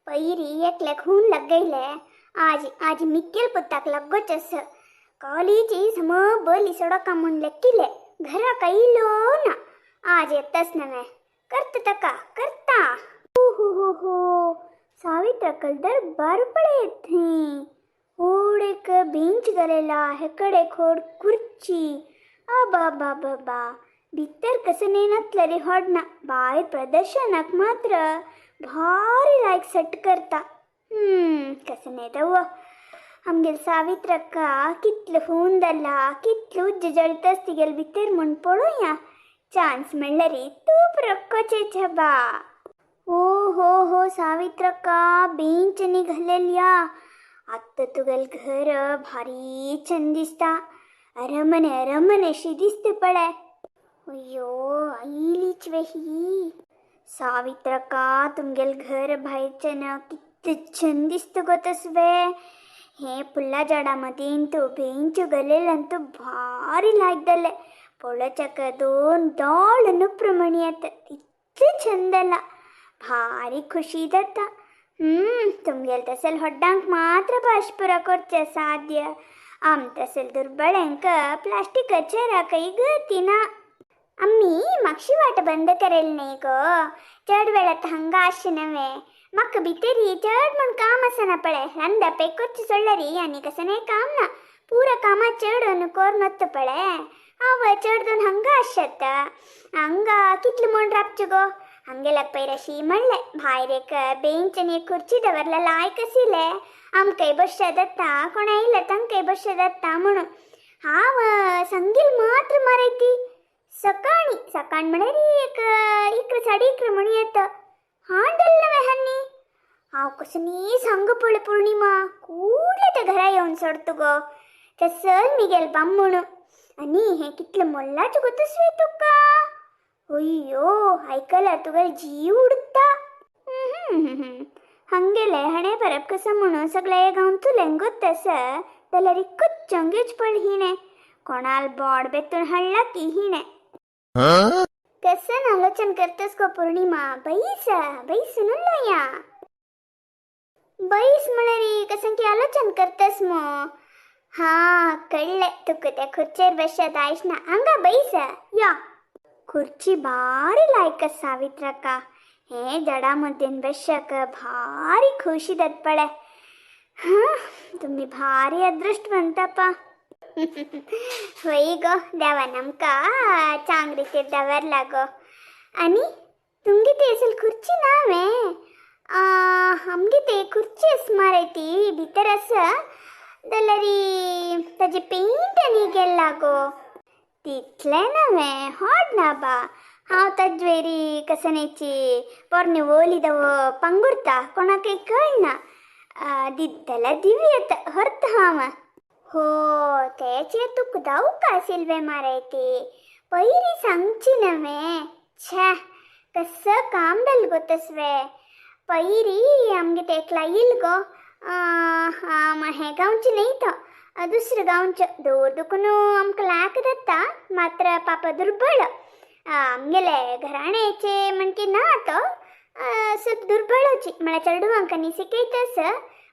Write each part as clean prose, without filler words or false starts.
पैरी एकल्याक हून लग गईले आज आज मिक्केल पुत्ताक लगोच अस कॉलेजी सम बली सोडका म्हणले किले घरा कैलो ना आज येतच नवे करत तका करता हो सावित्र कलदर बार पड़े थे ओड़ेक बेंच गलेला हेकडे खोड खुर्ची आबा बाबा बा भीतर कसनेनतलरी होडना बाहेर प्रदर्शनाक मात्र भारी लायक सट करता कसने दव आमगेल सावित्रक्का कितलं फोन दल्ला कितलं उज्ज जळतस तिगेल भितर म्हण पळोया चान्स म्हणल्यारी तूप रक्कोचे छबा हो सावित्रक्का बेंच निघालेल्या आत्ता तुगेल घर भारी छंद दिसता अरमनेशी दिसते पडे अय्यो आईलीच वेही सावित्रक्का तुमगेल घर भाईरचन किती छंद दिसत गोतसवे हे पुल्ला जडामधीन तो बेंच गलेलंतू भारी लायक दल्ले पोळचक दोन डॉल नुप्रमणीयत इतले छंदಲ್ಲ भारी खुशी दत्ता तुमगेल तसल ಹೊಡ್ಡಾಂಕ್ ಮಾತ್ರ ಬಾಷ್ಪುರ ಕೊರ್ಚೆ ಸಾಧ್ಯ ಆಮ್ ತसल दुर्बळेंक प्लास्टिक चेरा कೈ गतीना अम्मी मागशी वाट बंद करेल नाही ग चढ वेळात हंगा अशी नव्हे मक भितरी चढ म्हण काम असना पळे ನಂದ ಪೆಕ್ಕೊಚ್ಚು ಸೊಳ್ಳರಿ आणि कसं नाही काम ना पूरा कामा चढ कोर नत्त पळे अव चढदोन हंगा अशत हंगा कितलं म्हण रापचु गो हंगेला पैराशी म्हणले बाहेर एक बेंच आणि एक खुर्ची दवरला लायक असिले आम काही बसदत्ता कोणा इल्ल तंग काही बसदत्ता म्हणून हाव संगील मात्र मारायती सकाळ म्हणारी एक इकडे साडी इकडे म्हणी येत हांडल नव्हे हन्नी हाव कसनी सांग पळ पौर्णिमा कुठले त्या घरा येऊन सोडतो ग तसल मी गेल बाम म्हणून आणि हे कितलं मोल्लाच गोतसवे तुका अय्यो ऐकला तुगेल जीव उडता हंगेले हणे परब कसं म्हणून सगळ्या गाऊन तुलें गोतस जाल्यार इकूच चंगेच पळ हिणे कोणाल बॉड बेतून हळला की हिणे कसं आलोचन करतस गो पौर्णिमा बैस नुल्लो या बैस म्हणरी कसं की आलोचन करतस मो हा कळले तुका त्या खुर्चेर बसत आयश ना हंगा बैस या खुर्ची भारी लायक सावित्रक्का हे जडामध्ये बसक भारी खुशी दत पडे तुम्ही भारी अदृष्टवंतप्पा होई गो देवा नमका चांग रीते दवरला गो आणि तुमगे ते असेल खुर्ची नावे आमगे ते खुर्ची असमारती भीतर असं दलरी त्याचे पेंट आणि गेला गो तिथले नव्हे होड ना बा हाव तज्वेरी कसनेची पोरने ओलिदव पंगुर्ता कोणाके कळना दिದ್ದಲ ದಿವ್ಯತ ಹೊರ್ತ ಹಾವ हो त्याचे तुक दाऊ का सिल्वे मारायते पैरी सांगची नव्हे छे कसं काम दल गोतसवे पैरी आमगे तेकला येईल गो हे गावची नाही तर दुसरं गावचं दूर दुखून आमक लायक दत्ता मात्र पाप दुर्बळ आमगेले घराण्याचे म्हणके ना तो ಸ್ವಲ್ಪ दुर्बळची मला चढू अंकनी सिकೈತस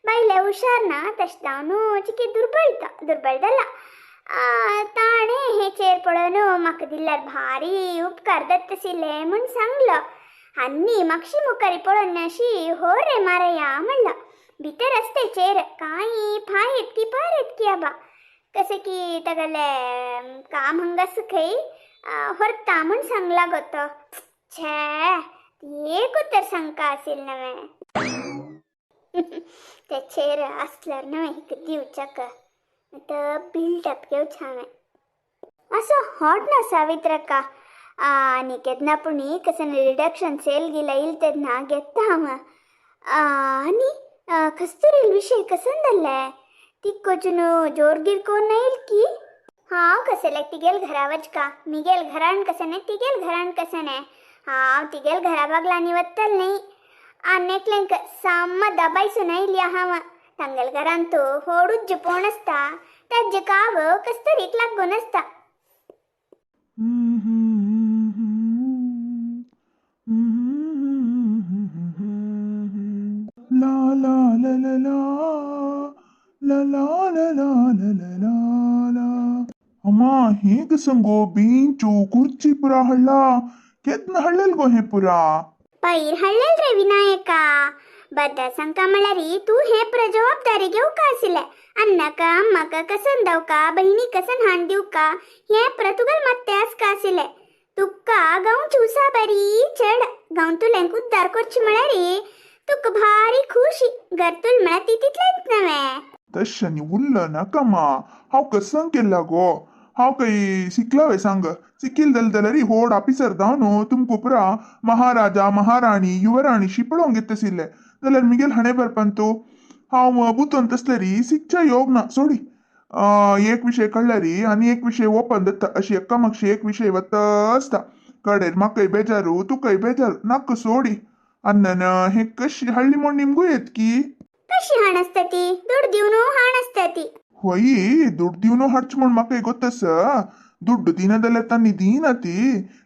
बाईले हुशार ना तश दावनु चिके दुर्बळदಲ್ಲ ताणे हे चेर पळोन म्हाका दिल्यार भारी उपकार दत्तसिले म्हण सांगलो अन्नी मागशी मुखारी पळोन नाशी हो रे मारया म्हणलं भितर असते चेर काही फाय इतकी पार इतकी आबा कसे की तगले काम हंगास खै ಹೊರ್ತಾ म्हण सांगला गोत छे एक उत्तर शंका असेल नव्हे त्या चेर असल्यार नव्हे हिक दिवचक तर बिल्डअप घेऊ छान असं हॉट ना सावित्रक्का आणि केदना पुणी कसं रिडक्शन सेल गेला येईल तेदना घेता हम आणि कस्तुरील विषय कसं दल्ले तिक्कोचुनु जोरगीर कोण येईल की हाव कसे तिगेल घरावच का मिगेल घराण कसने तिगेल घराण कसने हाव तिगेल घरा बागला निवत्तल नाही अनेकलेंक साम दबाईसु नाही लिया हाव तंगल घरांतू होडुज्ज पोणस्ता तज्ज काव कस्तुरीक लागूनस्ता La ला ला ला ला ला ला ला ला ला ला ला. ಅಮ್ಮ ಹೇಗೆ ಸಂಗೋ ಬೀಂಚು ಕುರ್ಚಿ ಪುರ ಹಳ್ಳ ಕೆತ್ನ ಹಳ್ಳಲ್ಗೋ ಹೇ ಪುರ ಪೈರ್ ಹಳ್ಳಲ್ರೆ ವಿನಾಯಕ ಬದ್ದ ಸಂಕಮಳರಿ तू हे जबाबदारी घेऊ का असिले अन्नक अम्मक कसन दव का बहिणी कसन हाण देऊ का हे तुगल मत्यास का असिले तुक्का गाऊन चूसा बरी चढ गाऊन तुले उद्धार करची मळरी तुक भारी खुशी घरतुल मळती तितलेच नवे तशनी उल्ल नकमा हाव कसं केला गो हाव काही शिकलावे सांग सिक्कील दलदलरी होड ऑफिसर दावनो तुमको पुरा महाराजा महाराणी युवराणीशी पळोवंक घेतसिल्ले जाल्यार मिगेल हणे बरपंतो हांव बुतोन तसलेरी शिकच्या योग ना सोडी एक विषय कळल्यारी आनी एक विषय ओपन दत्ता अशी एकामागशी एक विषय वता असता कडेर म्हाकाय बेजारू तुकाय बेजारू नाक सोडी अन्नन हे कशी हळ्ळी म्हण निमगू येत की कशी हाण असता ती दूड दिवनो हाण असता ती ಹೊಯಿ ದುಡ್ಡು ದಿವ್ನು ಹರ್ಚ್ಕೊಂಡ್ ಮಕ್ಕಳಿಗೆ ಗೊತ್ತಸ ದುಡ್ಡು ದಿನದಲ್ಲ ತನ್ನಿ ದೀನತಿ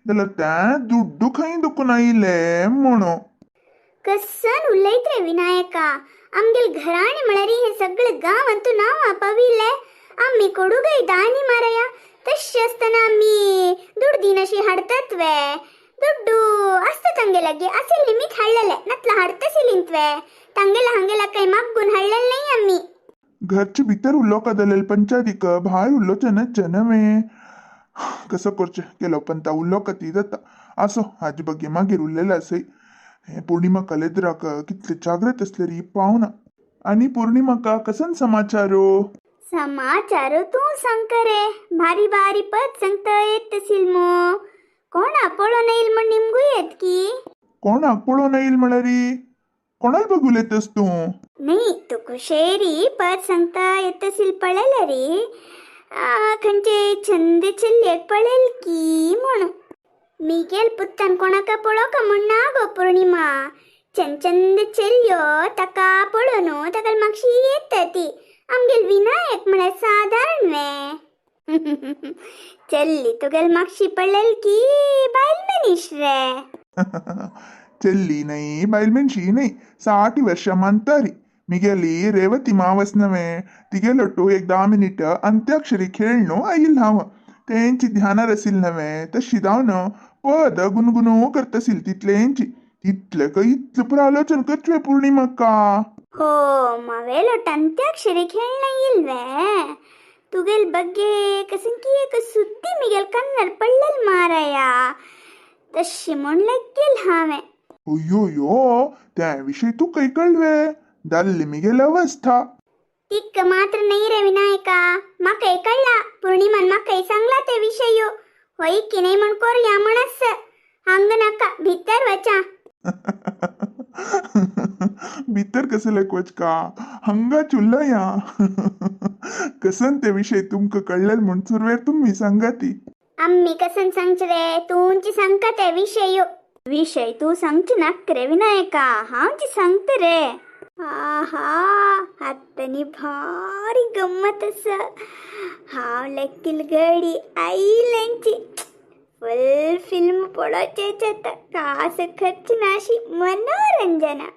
ದಲ್ಲ त्या ದುಡ್ಡು ಖೈಂದಕ್ಕೂ ನಾ ಇಲ್ಲೇ म्हणो कसन उलयत रे विनायका आमगेल घराणे म्हळ्यारी हे सगळे गाव अंतू नाव पविले आम्ही कोडू गई दाणी मारया तशी असताना आम्ही दुड दिनशी हाडतात वे ದುಡ್ಡು ಅಸ್ತ ತಂಗೆಲಗೆ ಅಸಲ್ ನಿಮಿತ್ ಹಳ್ಳಲೆ ನತ್ಲ ಹಡ್ತಸಿಲಿಂತ್ವೆ ತಂಗೆಲ ಹಂಗೆಲ ಕೈ ಮಗ್ಗುನ್ ಹಳ್ಳಲ್ ನೈ ಅಮ್ಮಿ घरचे भितर उल्लो कदलेल पंचायतीक भायर उल्लो जनमे कसं करचे केलो पण ता उल्लो कती जाता असो हाजे ಬಗ್ಗೆ मागीर उरलेले असय हे पौर्णिमा कलेद्राक कितले जागृत असलेली पावना आणि पौर्णिमाका कसन समाचारो समाचार तू सांग करे भारी भारी पद सांगता येत असेल मो कोण पळो येईल म्हण निमगू येत की कोणाक पळोवन येईल म्हळ्यारी कोणाला बघून येतस तू नाही तुको शेरी पद सांगता येत असेल पळेल रे खंचे छंद चल्लेक पळेल की म्हणून मिगेल पुत्तान कोणाका पळो का म्हणना गो पौर्णिमा चंद चल्यो तका पळोनो तका मागशी येत ती आमगेल विनायक म्हळ्यार साधारण वे चल्ली तुगेल मागशी पळेल की बायल मनीस रे ಚೆಲ್ಲಿ ನೈ ಬೈಲ್ಮೆನ್ಶಿ ನೈ 60 ವರ್ಷ ಮಂತಾರಿ मिगेली रेवती मावस नवे तिगेलोटू एक 10 मिनिट अंत्याक्षरी खेळणो आईल हाव तेंची ध्यानार असिल नवे तशी जावन पद गुणगुणू करतसिल तितलेंची तितले का इतले पुरा आलोचन करचवे पौर्णिमाका हो मावेलोट अंत्याक्षरी खेळणं ಇಲ್ವೇ तुगेल ಬಗ್ಗೆ कसंकी एक सुद्दी मिगेल कन्नर पडलेल माराया तशी म्हणलेल हावे अय्यो त्याविषयी तू काही कळवे दाल्ली मिगेल अवस्था तिक्क मात्र नाही रे विनायका माकय कळला पौर्णिमान माकय सांगला ते विषय होई की नाही म्हण कोरया म्हणस हंग नका भीतर वचा भीतर कसं लेकवच का हंगा चुल्ला या कसन ते विषय तुमक कळलेल म्हण सुरवेर तुम्ही सांगाती आम्ही कसन सांगच रे तुमची सांगता ते विषय तू सांगच नाक रे विनायका हांची सांगते रे आहा आत्तानी भारी गम्मत अस हाव लेक्कील गडी आईल्यांची फुल फिल्म पडोचेच कास खर्च नाशी मनोरंजना